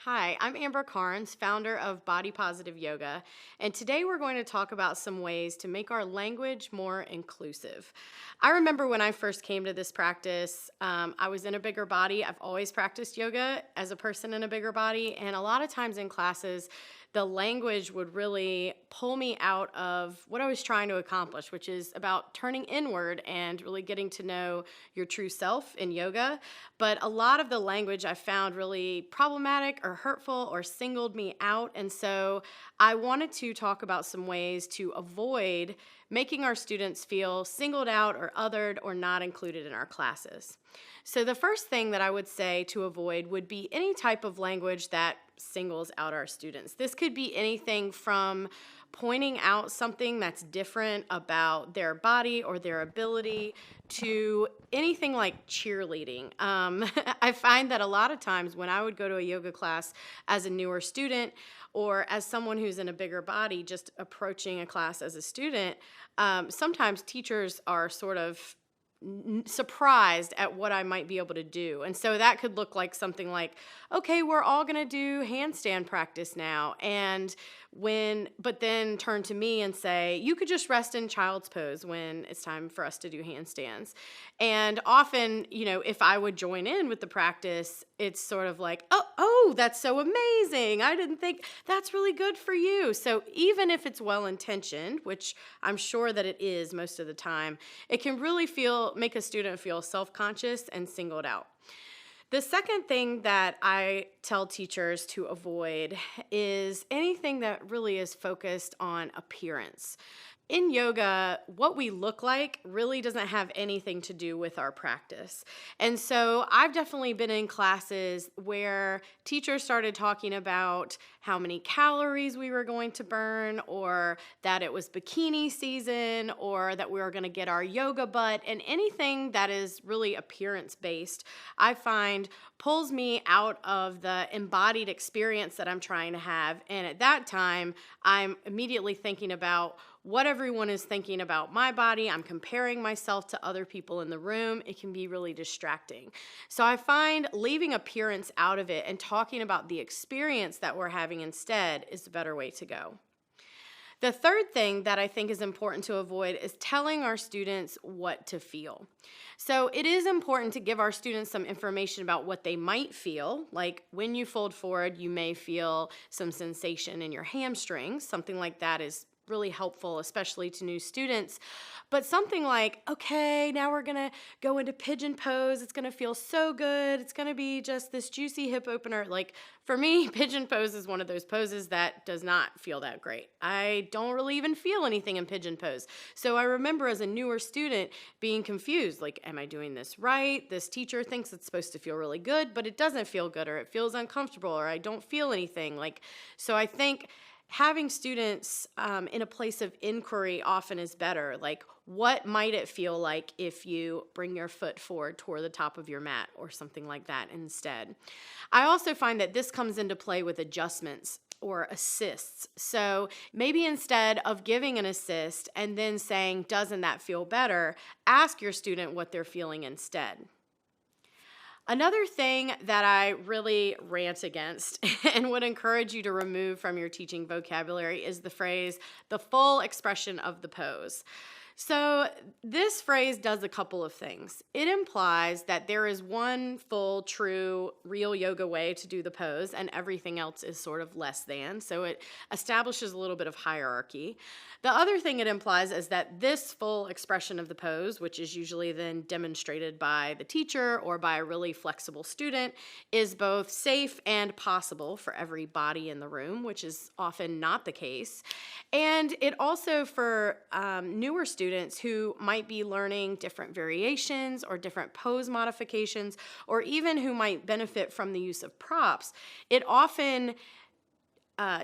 Hi, I'm Amber Karnes, founder of Body Positive Yoga, and today we're going to talk about some ways to make our language more inclusive. I remember when I first came to this practice, I was in a bigger body. I've always practiced yoga as a person in a bigger body, and a lot of times in classes, the language would really pull me out of what I was trying to accomplish, which is about turning inward and really getting to know your true self in yoga. But a lot of the language I found really problematic or hurtful or singled me out. And so I wanted to talk about some ways to avoid making our students feel singled out or othered or not included in our classes. So the first thing that I would say to avoid would be any type of language that singles out our students. This could be anything from pointing out something that's different about their body or their ability to anything like cheerleading. I find that a lot of times when I would go to a yoga class as a newer student or as someone who's in a bigger body just approaching a class as a student, sometimes teachers are sort of surprised at what I might be able to do. And so that could look like something like, okay, we're all going to do handstand practice now. But then turn to me and say, you could just rest in child's pose when it's time for us to do handstands. And often, if I would join in with the practice, it's sort of like, oh, that's so amazing. I didn't think that's really good for you. So even if it's well-intentioned, which I'm sure that it is most of the time, it can really make a student feel self-conscious and singled out. The second thing that I tell teachers to avoid is anything that really is focused on appearance. In yoga, what we look like really doesn't have anything to do with our practice. And so I've definitely been in classes where teachers started talking about how many calories we were going to burn, or that it was bikini season, or that we were going to get our yoga butt, and anything that is really appearance based, I find pulls me out of the embodied experience that I'm trying to have. And at that time, I'm immediately thinking about what everyone is thinking about my body. I'm comparing myself to other people in the room. It can be really distracting. So I find leaving appearance out of it and talking about the experience that we're having instead is the better way to go. The third thing that I think is important to avoid is telling our students what to feel. So it is important to give our students some information about what they might feel, like when you fold forward, you may feel some sensation in your hamstrings. Something like that is really helpful, especially to new students. But something like, okay, now we're gonna go into pigeon pose. It's gonna feel so good. It's gonna be just this juicy hip opener. Like for me, pigeon pose is one of those poses that does not feel that great. I don't really even feel anything in pigeon pose. So I remember as a newer student being confused, like, am I doing this right? This teacher thinks it's supposed to feel really good, but it doesn't feel good, or it feels uncomfortable, or I don't feel anything. So I think having students in a place of inquiry often is better. Like, what might it feel like if you bring your foot forward toward the top of your mat or something like that instead? I also find that this comes into play with adjustments or assists. So maybe instead of giving an assist and then saying, doesn't that feel better, ask your student what they're feeling instead. Another thing that I really rant against and would encourage you to remove from your teaching vocabulary is the phrase, the full expression of the pose. So this phrase does a couple of things. It implies that there is one full, true, real yoga way to do the pose, and everything else is sort of less than. So it establishes a little bit of hierarchy. The other thing it implies is that this full expression of the pose, which is usually then demonstrated by the teacher or by a really flexible student, is both safe and possible for every body in the room, which is often not the case. And it also, for newer students who might be learning different variations or different pose modifications, or even who might benefit from the use of props, it often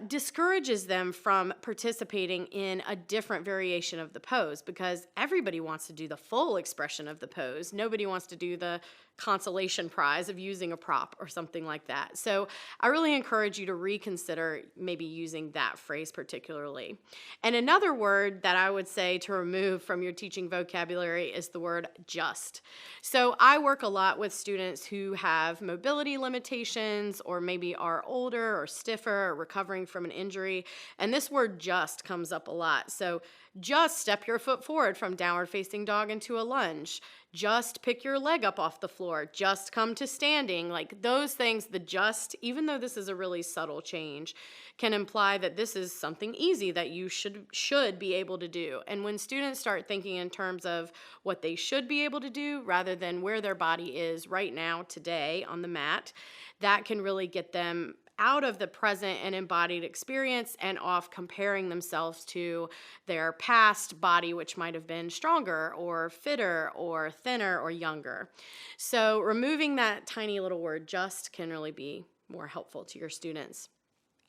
discourages them from participating in a different variation of the pose, because everybody wants to do the full expression of the pose. Nobody wants to do the consolation prize of using a prop or something like that. So I really encourage you to reconsider maybe using that phrase particularly. And another word that I would say to remove from your teaching vocabulary is the word just. So I work a lot with students who have mobility limitations, or maybe are older or stiffer or recovering from an injury, and this word just comes up a lot. So just step your foot forward from downward facing dog into a lunge. Just pick your leg up off the floor. Just come to standing. Like those things, the just, even though this is a really subtle change, can imply that this is something easy that you should be able to do. And when students start thinking in terms of what they should be able to do rather than where their body is right now, today on the mat, that can really get them out of the present and embodied experience and off comparing themselves to their past body, which might have been stronger or fitter or thinner or younger. So removing that tiny little word just can really be more helpful to your students.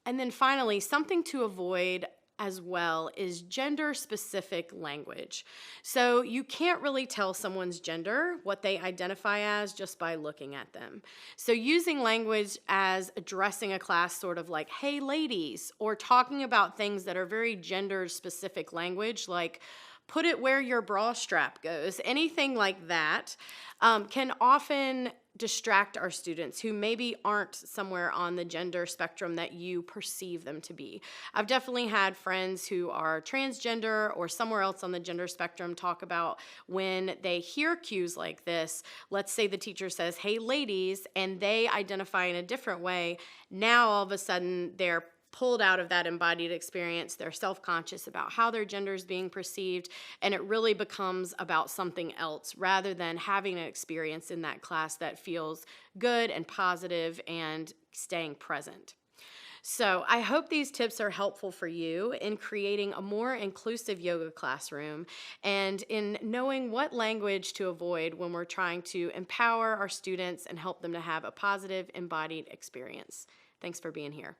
And then finally, something to avoid as well is gender-specific language. So you can't really tell someone's gender, what they identify as, just by looking at them. So using language as addressing a class sort of like, hey ladies, or talking about things that are very gender-specific language, like put it where your bra strap goes, anything like that, can often distract our students who maybe aren't somewhere on the gender spectrum that you perceive them to be. I've definitely had friends who are transgender or somewhere else on the gender spectrum talk about when they hear cues like this. Let's say the teacher says, hey ladies, and they identify in a different way. Now all of a sudden they're pulled out of that embodied experience. They're self-conscious about how their gender is being perceived, and it really becomes about something else rather than having an experience in that class that feels good and positive and staying present. So I hope these tips are helpful for you in creating a more inclusive yoga classroom and in knowing what language to avoid when we're trying to empower our students and help them to have a positive embodied experience. Thanks for being here.